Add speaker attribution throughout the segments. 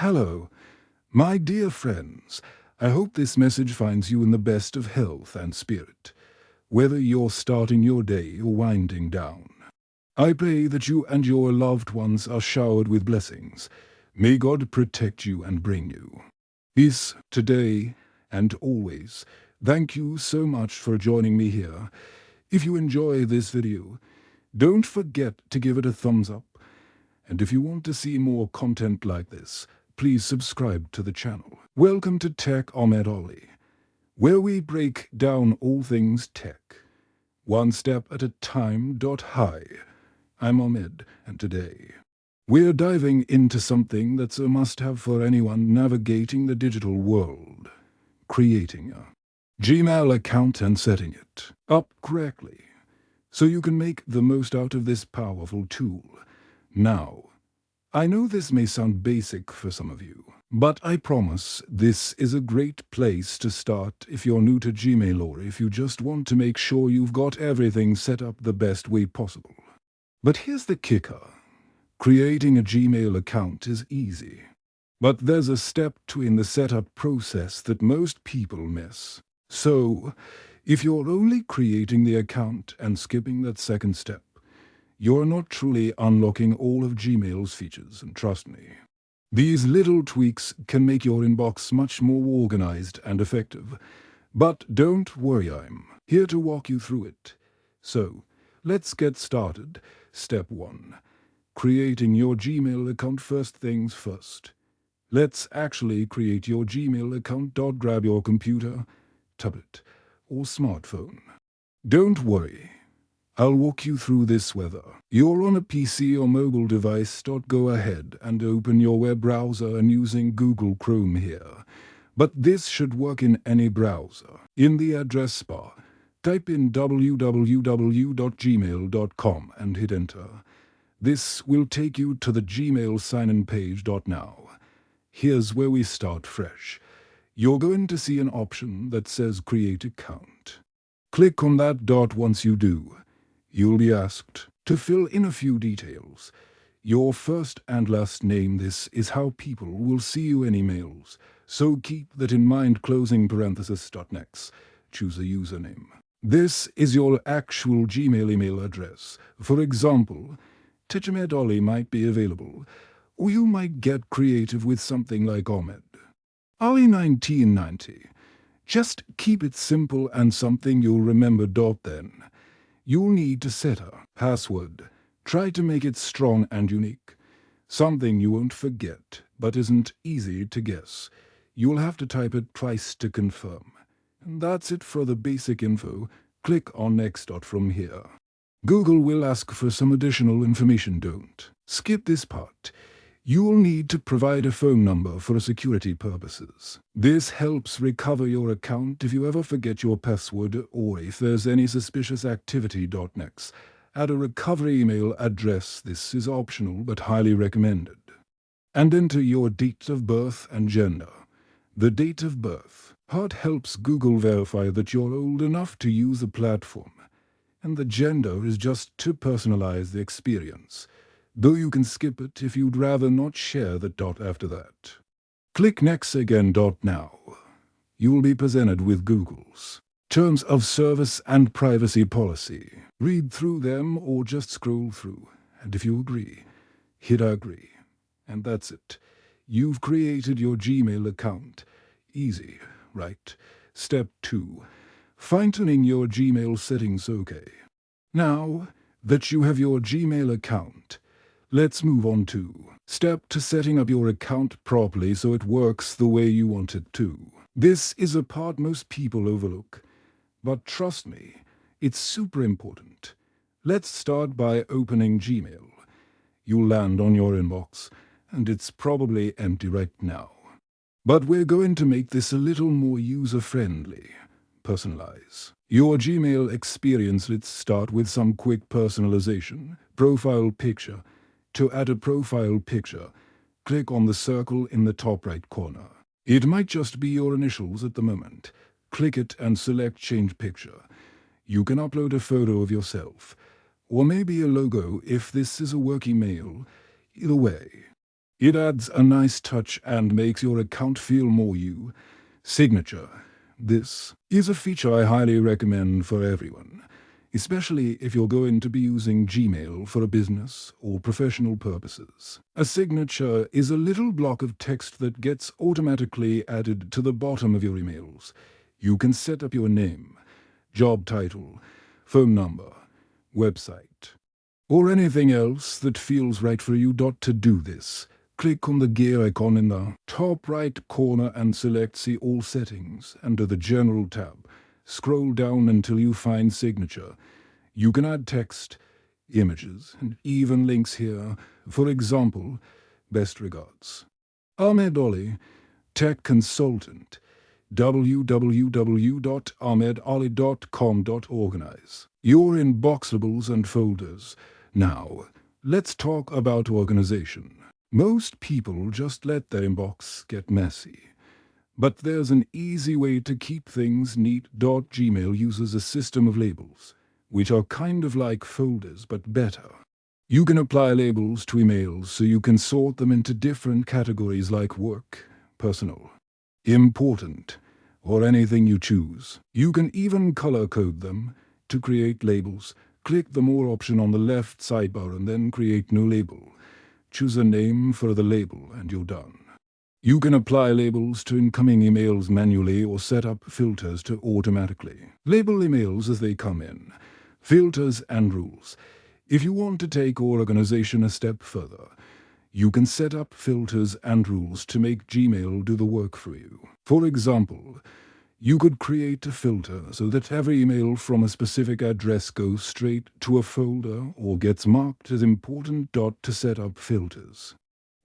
Speaker 1: Hello, my dear friends. I hope this message finds you in the best of health and spirit, whether you're starting your day or winding down. I pray that you and your loved ones are showered with blessings. May God protect you and bring you peace today and always. Thank you so much for joining me here. If you enjoy this video, don't forget to give it a thumbs up. And if you want to see more content like this, please subscribe to the channel. Welcome to Tech Ahmed Ali, where we break down all things tech, one step at a time. Hi, I'm Ahmed, and today we're diving into something that's a must-have for anyone navigating the digital world: creating a Gmail account and setting it up correctly, so you can make the most out of this powerful tool. Now, I know this may sound basic for some of you, but I promise this is a great place to start if you're new to Gmail or if you just want to make sure you've got everything set up the best way possible. But here's the kicker. Creating a Gmail account is easy, but there's a step 2 in the setup process that most people miss. So, if you're only creating the account and skipping that second step, you're not truly unlocking all of Gmail's features, and trust me, these little tweaks can make your inbox much more organized and effective. But don't worry, I'm here to walk you through it. So, let's get started. Step 1. Creating your Gmail account. First things first. Let's actually create your Gmail account. Grab your computer, tablet, or smartphone. Don't worry, I'll walk you through this whether you're on a PC or mobile device. Go ahead and open your web browser and using Google Chrome here. But this should work in any browser. In the address bar, type in www.gmail.com and hit enter. This will take you to the Gmail sign-in page. Now, here's where we start fresh. You're going to see an option that says Create Account. Click on that dot. Once you do, you'll be asked to fill in a few details. Your first and last name. This is how people will see you in emails, so keep that in mind. Closing parenthesis. Next, choose a username. This is your actual Gmail email address. For example, Ahmed Ali might be available, or you might get creative with something like Ahmed Ali 1990. Just keep it simple and something you'll remember. Then, you'll need to set a password. Try to make it strong and unique, something you won't forget but isn't easy to guess. You'll have to type it twice to confirm. And that's it for the basic info. Click on Next. From here, Google will ask for some additional information. Don't skip this part. You'll need to provide a phone number for security purposes. This helps recover your account if you ever forget your password or if there's any suspicious activity. Next, add a recovery email address. This is optional but highly recommended. And enter your date of birth and gender. The date of birth part helps Google verify that you're old enough to use the platform, and the gender is just to personalize the experience, though you can skip it if you'd rather not share the dot after that. Click Next again. Now, you'll be presented with Google's Terms of Service and Privacy Policy. Read through them or just scroll through, and if you agree, hit Agree. And that's it. You've created your Gmail account. Easy, right? Step 2. Fine-tuning your Gmail settings. Okay. Now that you have your Gmail account, let's move on to step 2, setting up your account properly so it works the way you want it to. This is a part most people overlook, but trust me, it's super important. Let's start by opening Gmail. You'll land on your inbox, and it's probably empty right now. But we're going to make this a little more user-friendly. Personalize your Gmail experience. Let's start with some quick personalization. Profile picture. To add a profile picture, click on the circle in the top right corner. It might just be your initials at the moment. Click it and select Change Picture. You can upload a photo of yourself, or maybe a logo if this is a work email. Either way, It adds a nice touch and makes your account feel more you. Signature. This is a feature I highly recommend for everyone, especially if you're going to be using Gmail for a business or professional purposes. A signature is a little block of text that gets automatically added to the bottom of your emails. You can set up your name, job title, phone number, website, or anything else that feels right for you. To do this, click on the gear icon in the top right corner and select See All Settings under the General tab. Scroll down until you find Signature. You can add text, images, and even links here. For example, best regards, Ahmed Ali, tech consultant, www.ahmedali.com.organize. You're in Boxables and folders. Now, let's talk about organization. Most people just let their inbox get messy. But there's an easy way to keep things neat. Gmail uses a system of labels, which are kind of like folders but better. You can apply labels to emails so you can sort them into different categories like work, personal, important, or anything you choose. You can even color code them. To create labels, click the More option on the left sidebar and then Create New Label. Choose a name for the label and you're done. You can apply labels to incoming emails manually or set up filters to automatically label emails as they come in. Filters and rules. If you want to take organization a step further, you can set up filters and rules to make Gmail do the work for you. For example, you could create a filter so that every email from a specific address goes straight to a folder or gets marked as important. To set up filters,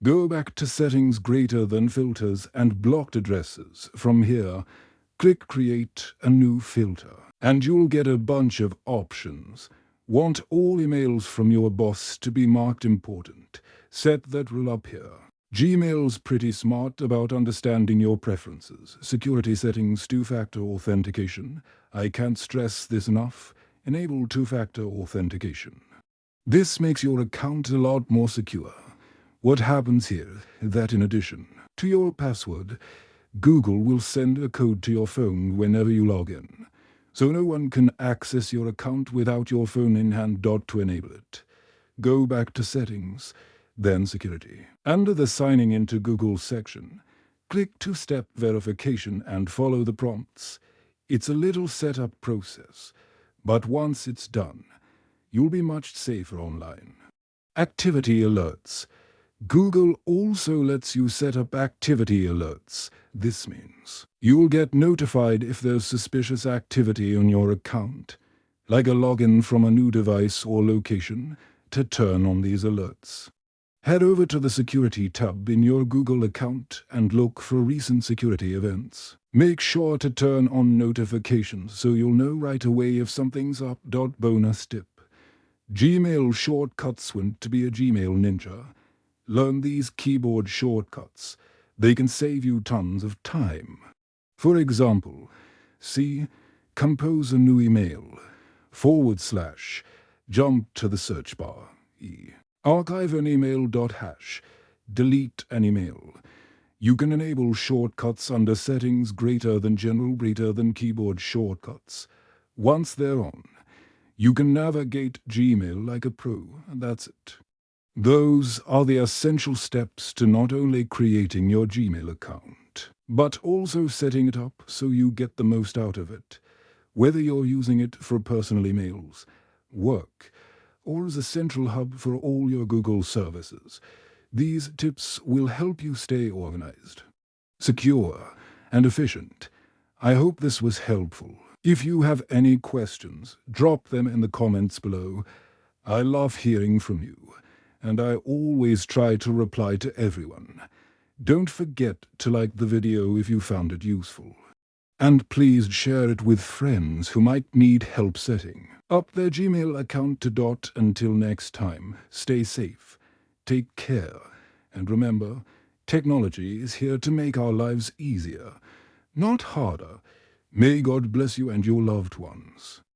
Speaker 1: go back to Settings Greater Than Filters and Blocked Addresses. From here, click Create a New Filter, and you'll get a bunch of options. Want all emails from your boss to be marked important? Set that rule up here. Gmail's pretty smart about understanding your preferences. Security settings, two-factor authentication. I can't stress this enough. Enable two-factor authentication. This makes your account a lot more secure. What happens here is that in addition to your password, Google will send a code to your phone whenever you log in, so no one can access your account without your phone in hand. To enable it, go back to Settings, then Security. Under the Signing into Google section, click Two-Step Verification and follow the prompts. It's a little setup process, but once it's done, you'll be much safer online. Activity alerts. Google also lets you set up activity alerts. This means you'll get notified if there's suspicious activity on your account, like a login from a new device or location. To turn on these alerts, head over to the Security tab in your Google account and look for recent security events. Make sure to turn on notifications so you'll know right away if something's up. Bonus tip. Gmail shortcuts. Want to be a Gmail ninja? Learn these keyboard shortcuts. They can save you tons of time. For example, compose a new email, /, jump to the search bar, archive an email. # delete an email. You can enable shortcuts under Settings Greater Than General Greater Than Keyboard Shortcuts. Once they're on, you can navigate Gmail like a pro, and that's it. Those are the essential steps to not only creating your Gmail account, but also setting it up so you get the most out of it, whether you're using it for personal emails, work, or as a central hub for all your Google services. These tips will help you stay organized, secure, and efficient. I hope this was helpful. If you have any questions, drop them in the comments below. I love hearing from you, and I always try to reply to everyone. Don't forget to like the video if you found it useful. And please share it with friends who might need help setting up their Gmail account. Until next time, stay safe, take care, and remember, technology is here to make our lives easier, not harder. May God bless you and your loved ones.